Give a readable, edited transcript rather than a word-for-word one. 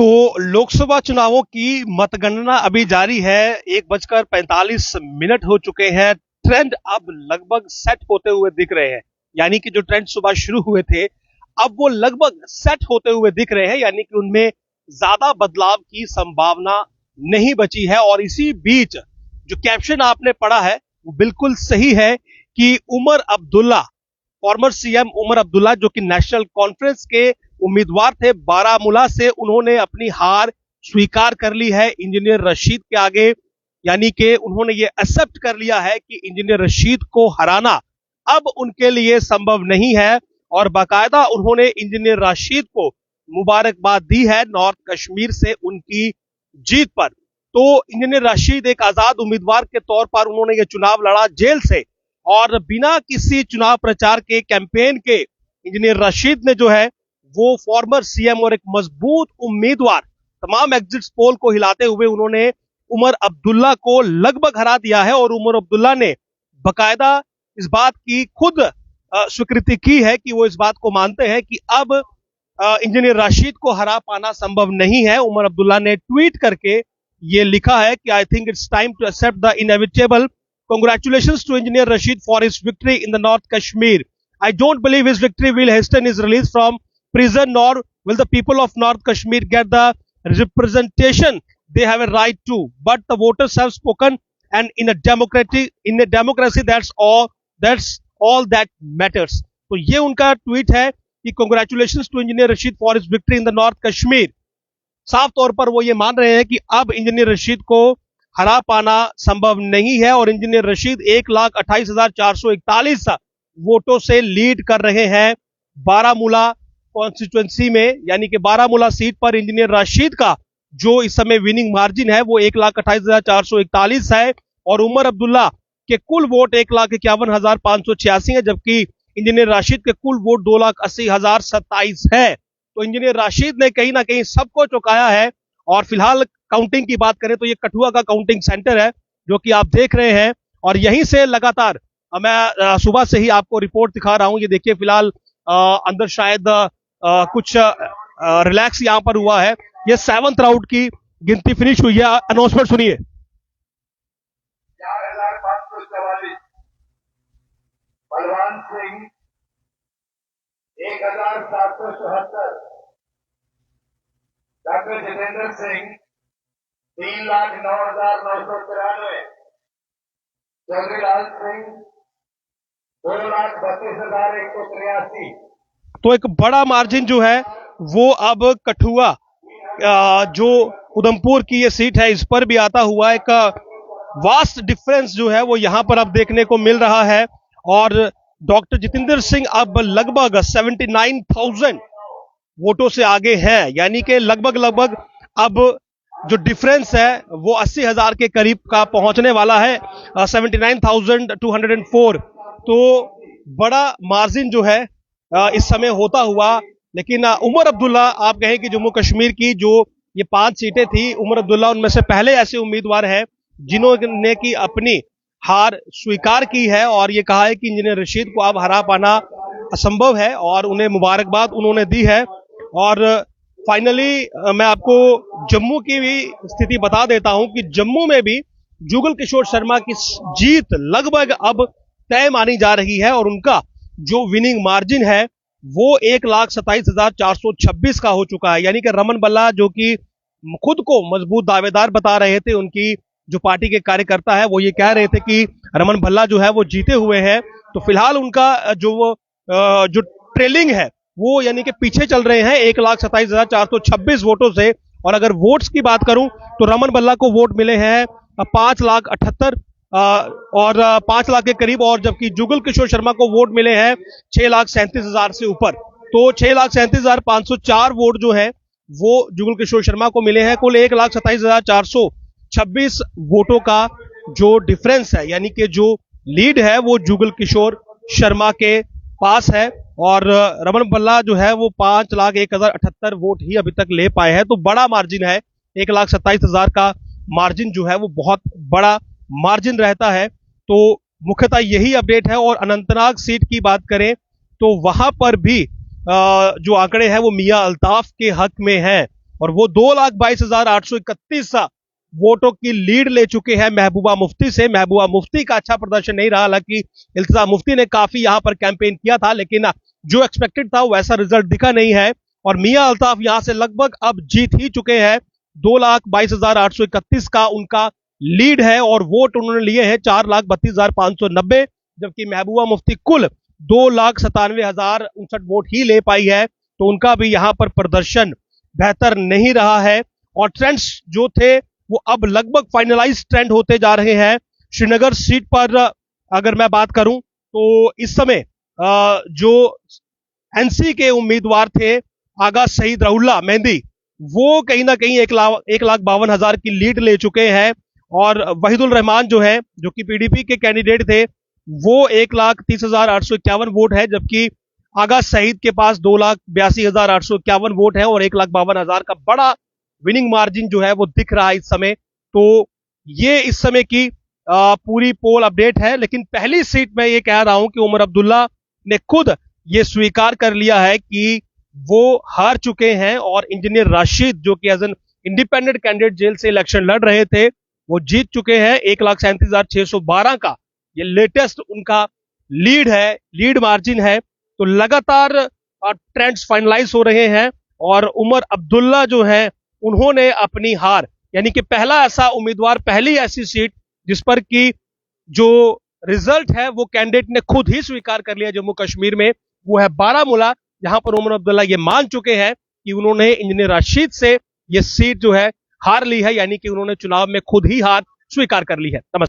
तो लोकसभा चुनावों की मतगणना अभी जारी है। 1:45 हो चुके हैं। ट्रेंड अब लगभग सेट होते हुए दिख रहे हैं, यानी कि जो ट्रेंड सुबह शुरू हुए थे अब वो लगभग सेट होते हुए दिख रहे हैं, यानी कि उनमें ज्यादा बदलाव की संभावना नहीं बची है। और इसी बीच जो कैप्शन आपने पढ़ा है वो बिल्कुल सही है कि उमर अब्दुल्ला, फॉर्मर सीएम उमर अब्दुल्ला, जो कि नेशनल कॉन्फ्रेंस के उम्मीदवार थे बारामूला से, उन्होंने अपनी हार स्वीकार कर ली है इंजीनियर रशीद के आगे। यानी कि उन्होंने ये एक्सेप्ट कर लिया है कि इंजीनियर रशीद को हराना अब उनके लिए संभव नहीं है, और बाकायदा उन्होंने इंजीनियर रशीद को मुबारकबाद दी है नॉर्थ कश्मीर से उनकी जीत पर। तो इंजीनियर रशीद एक आजाद उम्मीदवार के तौर पर उन्होंने ये चुनाव लड़ा जेल से, और बिना किसी चुनाव प्रचार के, कैंपेन के, इंजीनियर रशीद ने जो है वो फॉर्मर सीएम और एक मजबूत उम्मीदवार, तमाम एग्जिट पोल को हिलाते हुए उन्होंने उमर अब्दुल्ला को लगभग हरा दिया है। और उमर अब्दुल्ला ने बकायदा इस बात की खुद स्वीकृति की है कि वो इस बात को मानते हैं कि अब इंजीनियर रशीद को हरा पाना संभव नहीं है। उमर अब्दुल्ला ने ट्वीट करके ये लिखा है कि I think it's time to accept the inevitable. Congratulations to Engineer Rashid for his victory in the North Kashmir. I don't believe his victory will hasten his release from prison, nor will the people of North Kashmir get the representation they have a right to. But the voters have spoken, and in a democracy, that's all that matters. तो ये उनका tweet है कि congratulations to Engineer Rashid for his victory in the North Kashmir. साफ तौर पर वो ये मान रहे हैं कि अब इंजीनियर रशीद को हरा पाना संभव नहीं है, और इंजीनियर रशीद 1,28,441 वोटों से लीड कर रहे हैं बारामूला कॉन्स्टिट्यूएंसी में। यानी कि बारामूला सीट पर इंजीनियर रशीद का जो इस समय विनिंग मार्जिन है वो 1,28,441 है, और उमर अब्दुल्ला के कुल वोट 1,51,586 है, जबकि इंजीनियर रशीद के कुल वोट 2,80,027 है। तो इंजीनियर रशीद ने कहीं ना कहीं सबको चौंकाया है। और फिलहाल काउंटिंग की बात करें तो ये कठुआ का काउंटिंग सेंटर है जो कि आप देख रहे हैं, और यहीं से लगातार मैं सुबह से ही आपको रिपोर्ट दिखा रहा हूं। ये देखिए फिलहाल अंदर शायद कुछ रिलैक्स यहां पर हुआ है। ये 7th राउंड की गिनती फिनिश हुई है। अनाउंसमेंट सुनिए। 4,544, बलवान सिंह 1,774, डॉक्टर जितेंद्र सिंह 3,09,993, चौधरी लाल सिंह 2,32,183। तो एक बड़ा मार्जिन जो है वो अब कठुआ जो उधमपुर की ये सीट है इस पर भी आता हुआ एक वास्ट डिफरेंस जो है वो यहां पर अब देखने को मिल रहा है। और डॉक्टर जितेंद्र सिंह अब लगभग 79,000 वोटों से आगे हैं, यानी कि लगभग अब जो डिफरेंस है वो 80,000 के करीब का पहुंचने वाला है, 79,204। तो बड़ा मार्जिन जो है इस समय होता हुआ। लेकिन उमर अब्दुल्ला, आप कहें कि जम्मू कश्मीर की जो ये 5 सीटें थी, उमर अब्दुल्ला उनमें से पहले ऐसे उम्मीदवार हैं जिन्होंने की अपनी हार स्वीकार की है, और ये कहा है कि इंजीनियर रशीद को अब हरा पाना असंभव है, और उन्हें मुबारकबाद उन्होंने दी है। और फाइनली मैं आपको जम्मू की भी स्थिति बता देता हूं कि जम्मू में भी जुगल किशोर शर्मा की जीत लगभग अब तय मानी जा रही है, और उनका जो विनिंग मार्जिन है वो 1,27,426 का हो चुका है। यानी कि रमन भल्ला, जो कि खुद को मजबूत दावेदार बता रहे थे, उनकी जो पार्टी के कार्यकर्ता है वो ये कह रहे थे कि रमन भल्ला जो है वो जीते हुए हैं। तो फिलहाल उनका जो ट्रेलिंग है वो यानी कि पीछे चल रहे हैं 1,27,426 वोटों से। और अगर वोट्स की बात करूं तो रमन भल्ला को वोट मिले हैं 5,78,000 और 5 लाख के करीब, और जबकि जुगल किशोर शर्मा को वोट मिले हैं 6,37,000 से ऊपर। तो 6,37,504 वोट जो है वो जुगल किशोर शर्मा को मिले हैं। कुल 1,27,426 वोटों का जो डिफरेंस है, यानी कि जो लीड है वो जुगल किशोर शर्मा के पास है, और रमन भल्ला जो है वो 5,01,078 वोट ही अभी तक ले पाए हैं। तो बड़ा मार्जिन है, 1,27,000 का मार्जिन जो है वो बहुत बड़ा मार्जिन रहता है। तो मुख्यतः यही अपडेट है। और अनंतनाग सीट की बात करें तो वहां पर भी जो आंकड़े हैं वो मियां अल्ताफ के हक में हैं। और वो 2,22,831 वोटों की लीड ले चुके हैं महबूबा मुफ्ती से। महबूबा मुफ्ती का अच्छा प्रदर्शन नहीं रहा, हालांकि इल्तिजा मुफ्ती ने काफी यहां पर कैंपेन किया था, लेकिन जो एक्सपेक्टेड था वैसा रिजल्ट दिखा नहीं है। और मियां अल्ताफ यहां से लगभग अब जीत ही चुके हैं। 2,22,831 का उनका लीड है और वोट उन्होंने लिए हैं 4,32,590, जबकि महबूबा मुफ्ती कुल 2,97,059 वोट ही ले पाई है। तो उनका भी यहां पर प्रदर्शन बेहतर नहीं रहा है। और ट्रेंड्स जो थे वो अब लगभग फाइनलाइज ट्रेंड होते जा रहे हैं। श्रीनगर सीट पर अगर मैं बात करूं तो इस समय जो एनसी के उम्मीदवार थे आगा सईद रहुल्ला मेहंदी, वो कहीं ना कहीं 1,52,000 की लीड ले चुके हैं। और वहीदुल रहमान जो है, जो कि पीडीपी के कैंडिडेट थे, वो 1,30,851 वोट है, जबकि आगा सईद के पास 2,82,851 वोट है और 1,52,000 का बड़ा विनिंग मार्जिन जो है वो दिख रहा है इस समय। तो ये इस समय की पूरी पोल अपडेट है। लेकिन पहली सीट में ये कह रहा हूं कि उमर अब्दुल्ला ने खुद ये स्वीकार कर लिया है कि वो हार चुके हैं और इंजीनियर राशिद जो कि as an independent candidate jail से इलेक्शन लड़ रहे थे, वो जीत चुके हैं। 1,37,612 का ये लेटेस्ट उनका लीड है, लीड मार्जिन है। तो लगातार ट्रेंड्स फाइनलाइज हो रहे हैं और उमर अब्दुल्ला जो है उन्होंने अपनी हार, यानी कि पहला ऐसा उम्मीदवार, पहली ऐसी सीट जिस पर की जो रिजल्ट है वो कैंडिडेट ने खुद ही स्वीकार कर लिया जम्मू कश्मीर में, वो है बारामूला, जहां पर उमर अब्दुल्ला ये मान चुके हैं कि उन्होंने इंजीनियर राशिद से ये सीट जो है हार ली है, यानी कि उन्होंने चुनाव में खुद ही हार स्वीकार कर ली है। नमस्कार।